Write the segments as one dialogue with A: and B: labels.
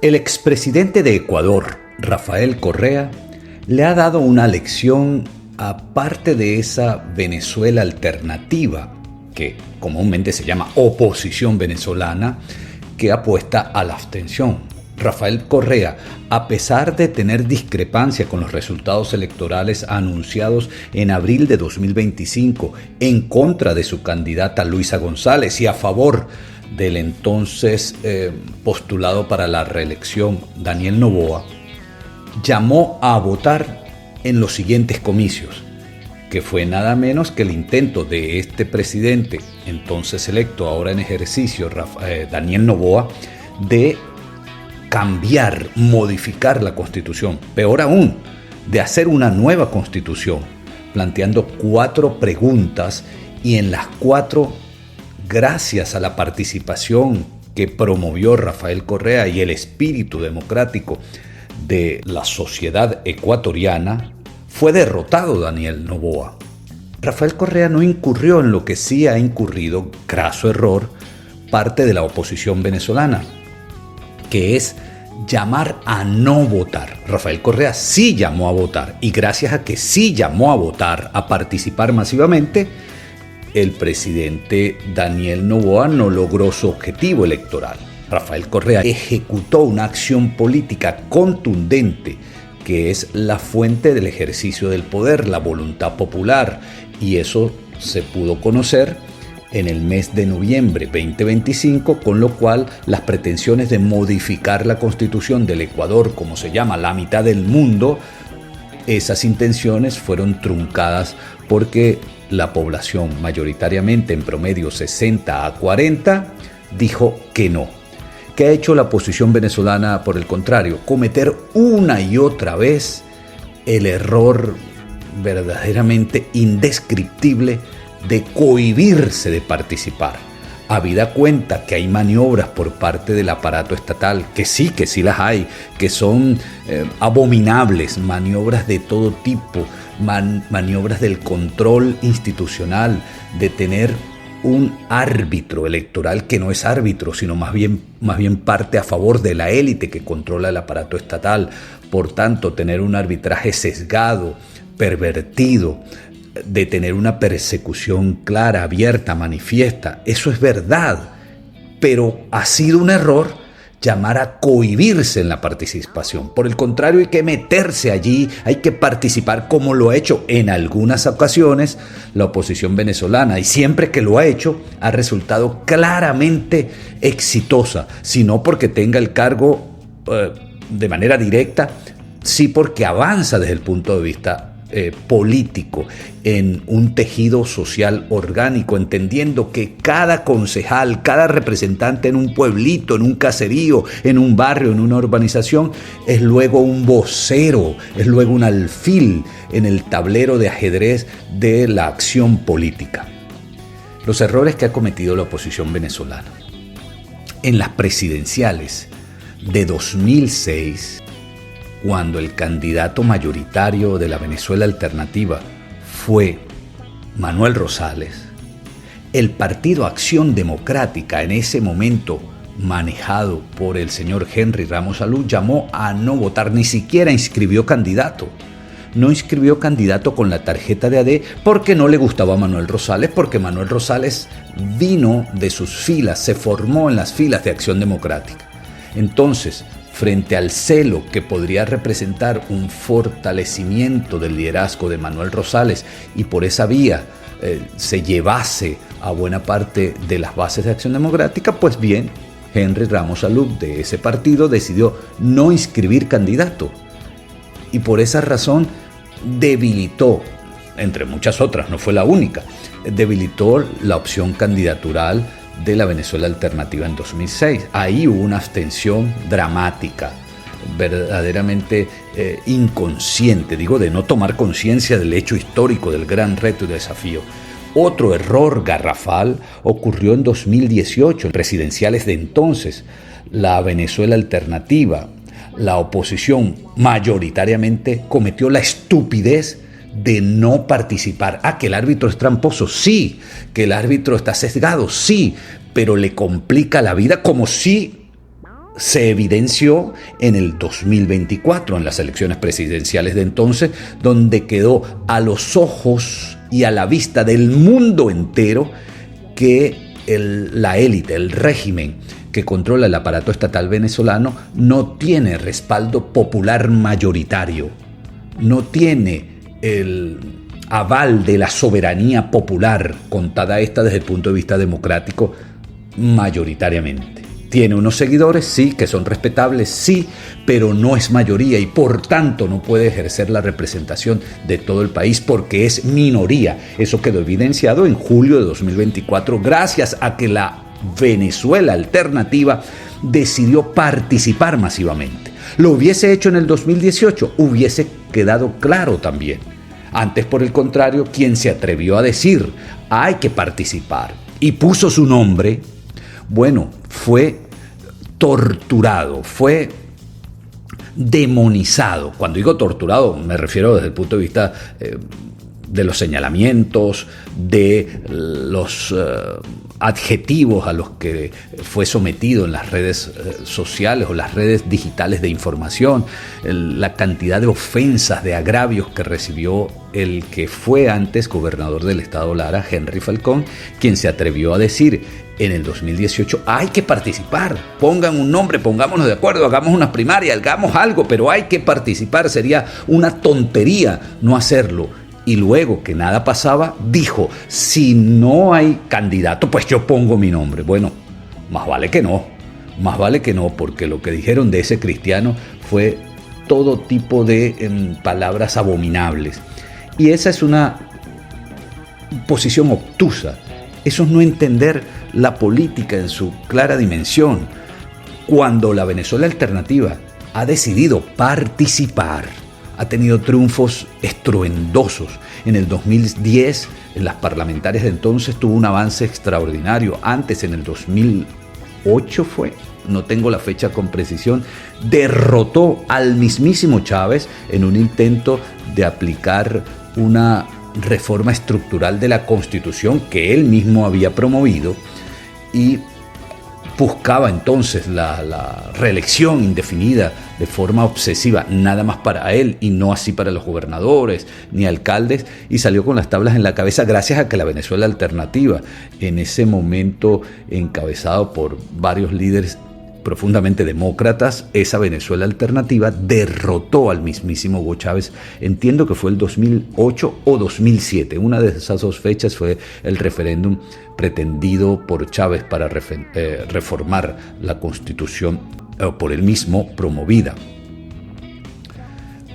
A: El expresidente de Ecuador, Rafael Correa, le ha dado una lección aparte de esa Venezuela alternativa, que comúnmente se llama oposición venezolana, que apuesta a la abstención. Rafael Correa, a pesar de tener discrepancia con los resultados electorales anunciados en abril de 2025 en contra de su candidata Luisa González y a favor del entonces postulado para la reelección Daniel Noboa, llamó a votar en los siguientes comicios, que fue nada menos que el intento de este presidente, entonces electo, ahora en ejercicio, Daniel Noboa, de cambiar, modificar la Constitución, peor aún, de hacer una nueva Constitución, planteando 4 preguntas y en las 4, gracias a la participación que promovió Rafael Correa y el espíritu democrático de la sociedad ecuatoriana, fue derrotado Daniel Noboa. Rafael Correa no incurrió en lo que sí ha incurrido, craso error, parte de la oposición venezolana, que es llamar a no votar. Rafael Correa sí llamó a votar y gracias a que sí llamó a votar, a participar masivamente, el presidente Daniel Noboa no logró su objetivo electoral. Rafael Correa ejecutó una acción política contundente que es la fuente del ejercicio del poder, la voluntad popular, y eso se pudo conocer en el mes de noviembre 2025, con lo cual las pretensiones de modificar la Constitución del Ecuador, como se llama, la mitad del mundo, esas intenciones fueron truncadas porque la población, mayoritariamente en promedio 60 a 40, dijo que no. ¿Qué ha hecho la oposición venezolana, por el contrario? Cometer una y otra vez el error verdaderamente indescriptible de cohibirse de participar, habida cuenta que hay maniobras por parte del aparato estatal, que sí las hay, que son abominables, maniobras de todo tipo, maniobras del control institucional, de tener un árbitro electoral que no es árbitro, sino más bien parte a favor de la élite que controla el aparato estatal. Por tanto, tener un arbitraje sesgado, pervertido, de tener una persecución clara, abierta, manifiesta. Eso es verdad, pero ha sido un error llamar a cohibirse en la participación. Por el contrario, hay que meterse allí, hay que participar, como lo ha hecho en algunas ocasiones la oposición venezolana, y siempre que lo ha hecho ha resultado claramente exitosa, si no porque tenga el cargo de manera directa, sí porque avanza desde el punto de vista político en un tejido social orgánico, entendiendo que cada concejal, cada representante en un pueblito, en un caserío, en un barrio, en una urbanización, es luego un vocero, es luego un alfil en el tablero de ajedrez de la acción política. Los errores que ha cometido la oposición venezolana en las presidenciales de 2006, cuando el candidato mayoritario de la Venezuela alternativa fue Manuel Rosales, el partido Acción Democrática, en ese momento manejado por el señor Henry Ramos Salud, llamó a no votar, ni siquiera inscribió candidato. No inscribió candidato con la tarjeta de AD porque no le gustaba a Manuel Rosales, porque Manuel Rosales vino de sus filas, se formó en las filas de Acción Democrática. Entonces, frente al celo que podría representar un fortalecimiento del liderazgo de Manuel Rosales y por esa vía se llevase a buena parte de las bases de Acción Democrática, pues bien, Henry Ramos Salud de ese partido decidió no inscribir candidato y por esa razón debilitó, entre muchas otras, no fue la única, debilitó la opción candidatural de la Venezuela alternativa en 2006. Ahí hubo una abstención dramática, verdaderamente inconsciente, de no tomar conciencia del hecho histórico, del gran reto y desafío. Otro error garrafal ocurrió en 2018, en presidenciales de entonces. La Venezuela alternativa, la oposición mayoritariamente cometió la estupidez de no participar. Que el árbitro es tramposo, sí, que el árbitro está sesgado, sí, pero le complica la vida, como si se evidenció en el 2024, en las elecciones presidenciales de entonces, donde quedó a los ojos y a la vista del mundo entero que la élite, el régimen que controla el aparato estatal venezolano no tiene respaldo popular mayoritario, no tiene el aval de la soberanía popular, contada esta desde el punto de vista democrático, mayoritariamente. Tiene unos seguidores, sí, que son respetables, sí, pero no es mayoría y por tanto no puede ejercer la representación de todo el país porque es minoría. Eso quedó evidenciado en julio de 2024 gracias a que la Venezuela Alternativa decidió participar masivamente. Lo hubiese hecho en el 2018, hubiese quedado claro también. Antes, por el contrario, quien se atrevió a decir hay que participar y puso su nombre, bueno, fue torturado, fue demonizado. Cuando digo torturado, me refiero desde el punto de vista de los señalamientos, de los adjetivos a los que fue sometido en las redes sociales o las redes digitales de información, la cantidad de ofensas, de agravios que recibió el que fue antes gobernador del estado Lara, Henry Falcón, quien se atrevió a decir en el 2018, hay que participar, pongan un nombre, pongámonos de acuerdo, hagamos una primaria, hagamos algo, pero hay que participar, sería una tontería no hacerlo. Y luego que nada pasaba, dijo, si no hay candidato, pues yo pongo mi nombre. Bueno, más vale que no, porque lo que dijeron de ese cristiano fue todo tipo de palabras abominables. Y esa es una posición obtusa, eso es no entender la política en su clara dimensión. Cuando la Venezuela Alternativa ha decidido participar, ha tenido triunfos estruendosos. En el 2010, en las parlamentarias de entonces, tuvo un avance extraordinario. Antes, en el 2008 fue, no tengo la fecha con precisión, derrotó al mismísimo Chávez en un intento de aplicar una reforma estructural de la Constitución que él mismo había promovido y buscaba entonces la reelección indefinida de forma obsesiva, nada más para él y no así para los gobernadores ni alcaldes, y salió con las tablas en la cabeza gracias a que la Venezuela Alternativa, en ese momento encabezado por varios líderes profundamente demócratas, esa Venezuela Alternativa derrotó al mismísimo Hugo Chávez. Entiendo que fue el 2008 o 2007. Una de esas dos fechas fue el referéndum pretendido por Chávez para reformar la Constitución, por él mismo promovida.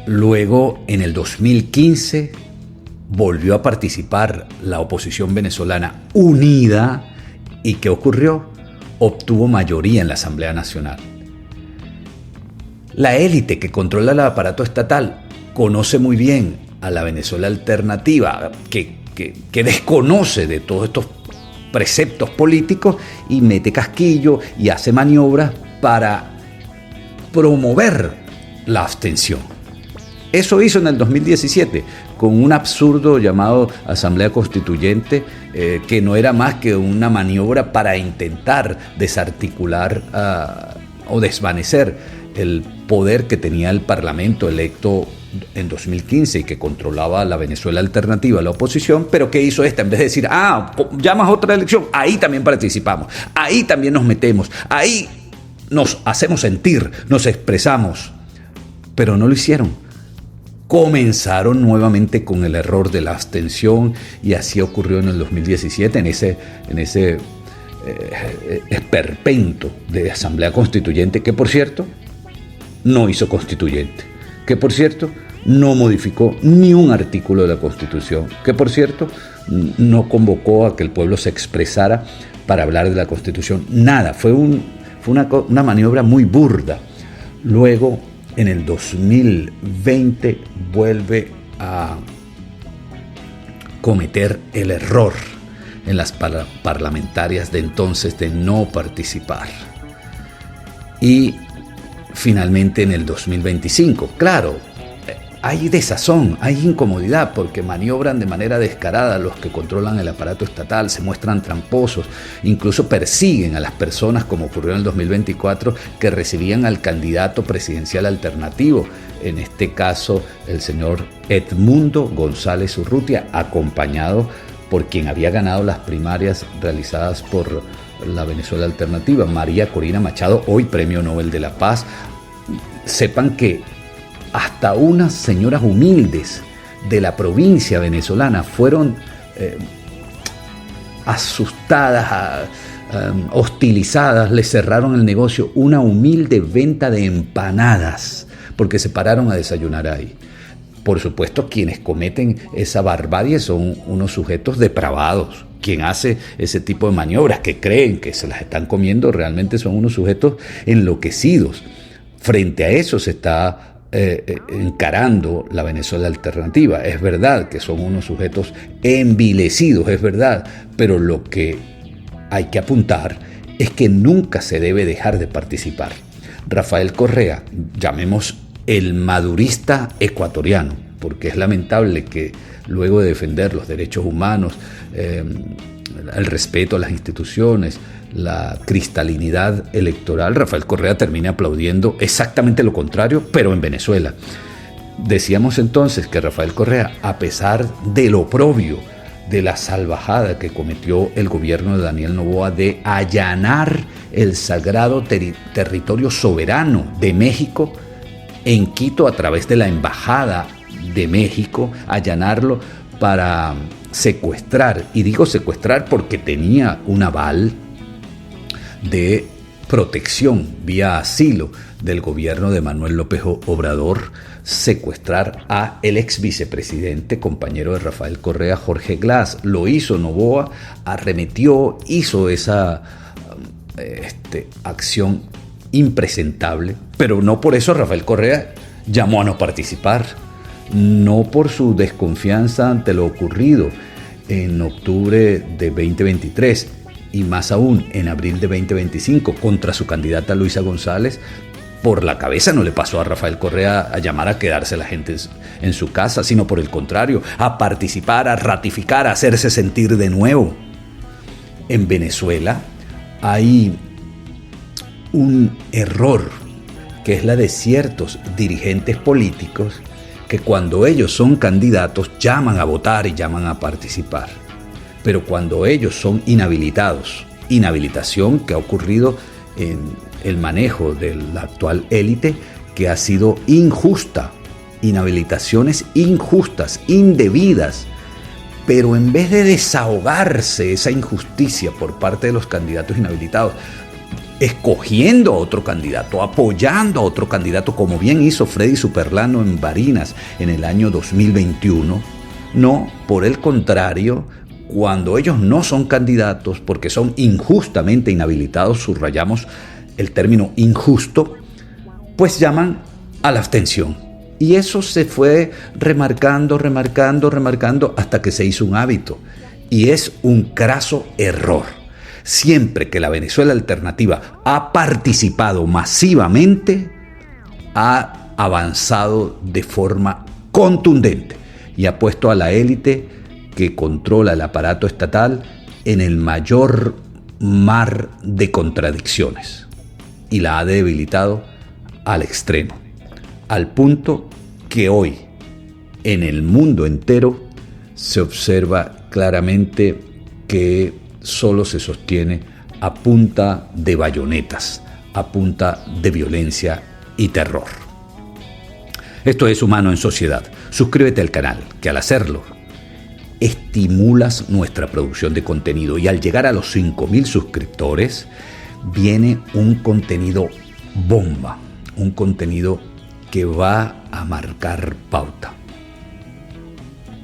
A: Luego, en el 2015, volvió a participar la oposición venezolana unida. ¿Y qué ocurrió? Obtuvo mayoría en la Asamblea Nacional. La élite que controla el aparato estatal conoce muy bien a la Venezuela Alternativa, que desconoce de todos estos preceptos políticos y mete casquillo y hace maniobras para promover la abstención. Eso hizo en el 2017 con un absurdo llamado Asamblea Constituyente, que no era más que una maniobra para intentar desarticular o desvanecer el poder que tenía el Parlamento electo en 2015 y que controlaba la Venezuela Alternativa, la oposición. Pero ¿qué hizo esta? En vez de decir, llamas a otra elección, ahí también participamos, ahí también nos metemos, ahí nos hacemos sentir, nos expresamos. Pero no lo hicieron. Comenzaron nuevamente con el error de la abstención y así ocurrió en el 2017, en ese esperpento de Asamblea Constituyente, que por cierto no hizo constituyente, que por cierto no modificó ni un artículo de la Constitución, que por cierto no convocó a que el pueblo se expresara para hablar de la Constitución. Nada, fue una maniobra muy burda. Luego, en el 2020 vuelve a cometer el error en las parlamentarias de entonces de no participar. Y finalmente en el 2025, claro, hay desazón, hay incomodidad, porque maniobran de manera descarada los que controlan el aparato estatal, se muestran tramposos, incluso persiguen a las personas, como ocurrió en el 2024, que recibían al candidato presidencial alternativo, en este caso el señor Edmundo González Urrutia, acompañado por quien había ganado las primarias realizadas por la Venezuela Alternativa, María Corina Machado, hoy Premio Nobel de la Paz. Sepan que hasta unas señoras humildes de la provincia venezolana fueron asustadas, hostilizadas, les cerraron el negocio, una humilde venta de empanadas, porque se pararon a desayunar ahí. Por supuesto, quienes cometen esa barbarie son unos sujetos depravados. Quien hace ese tipo de maniobras, que creen que se las están comiendo, realmente son unos sujetos enloquecidos. Frente a eso se está encarando la Venezuela Alternativa. Es verdad que son unos sujetos envilecidos, es verdad, pero lo que hay que apuntar es que nunca se debe dejar de participar. Rafael Correa, llamemos el madurista ecuatoriano, porque es lamentable que luego de defender los derechos humanos, el respeto a las instituciones, la cristalinidad electoral, Rafael Correa termina aplaudiendo exactamente lo contrario, pero en Venezuela. Decíamos entonces que Rafael Correa, a pesar del oprobio, de la salvajada que cometió el gobierno de Daniel Noboa de allanar el sagrado territorio soberano de México en Quito a través de la Embajada de México, allanarlo para secuestrar, y digo secuestrar porque tenía un aval de protección vía asilo del gobierno de Manuel López Obrador, secuestrar a el ex vicepresidente, compañero de Rafael Correa, Jorge Glass. Lo hizo Noboa, arremetió, hizo esa acción impresentable, pero no por eso Rafael Correa llamó a no participar, no por su desconfianza ante lo ocurrido en octubre de 2023 y más aún en abril de 2025 contra su candidata Luisa González. Por la cabeza no le pasó a Rafael Correa a llamar a quedarse la gente en su casa, sino por el contrario, a participar, a ratificar, a hacerse sentir de nuevo. En Venezuela hay un error, que es la de ciertos dirigentes políticos que cuando ellos son candidatos llaman a votar y llaman a participar. Pero cuando ellos son inhabilitados, inhabilitación que ha ocurrido en el manejo de la actual élite, que ha sido injusta, inhabilitaciones injustas, indebidas, pero en vez de desahogarse esa injusticia por parte de los candidatos inhabilitados, escogiendo a otro candidato, apoyando a otro candidato, como bien hizo Freddy Superlano en Barinas en el año 2021, no, por el contrario, cuando ellos no son candidatos porque son injustamente inhabilitados, subrayamos el término injusto, pues llaman a la abstención. Y eso se fue remarcando hasta que se hizo un hábito. Y es un craso error. Siempre que la Venezuela Alternativa ha participado masivamente, ha avanzado de forma contundente y ha puesto a la élite que controla el aparato estatal en el mayor mar de contradicciones y la ha debilitado al extremo, al punto que hoy en el mundo entero se observa claramente que solo se sostiene a punta de bayonetas, a punta de violencia y terror. Esto es Humano en Sociedad. Suscríbete al canal, que al hacerlo estimulas nuestra producción de contenido, y al llegar a los 5,000 suscriptores viene un contenido bomba, un contenido que va a marcar pauta.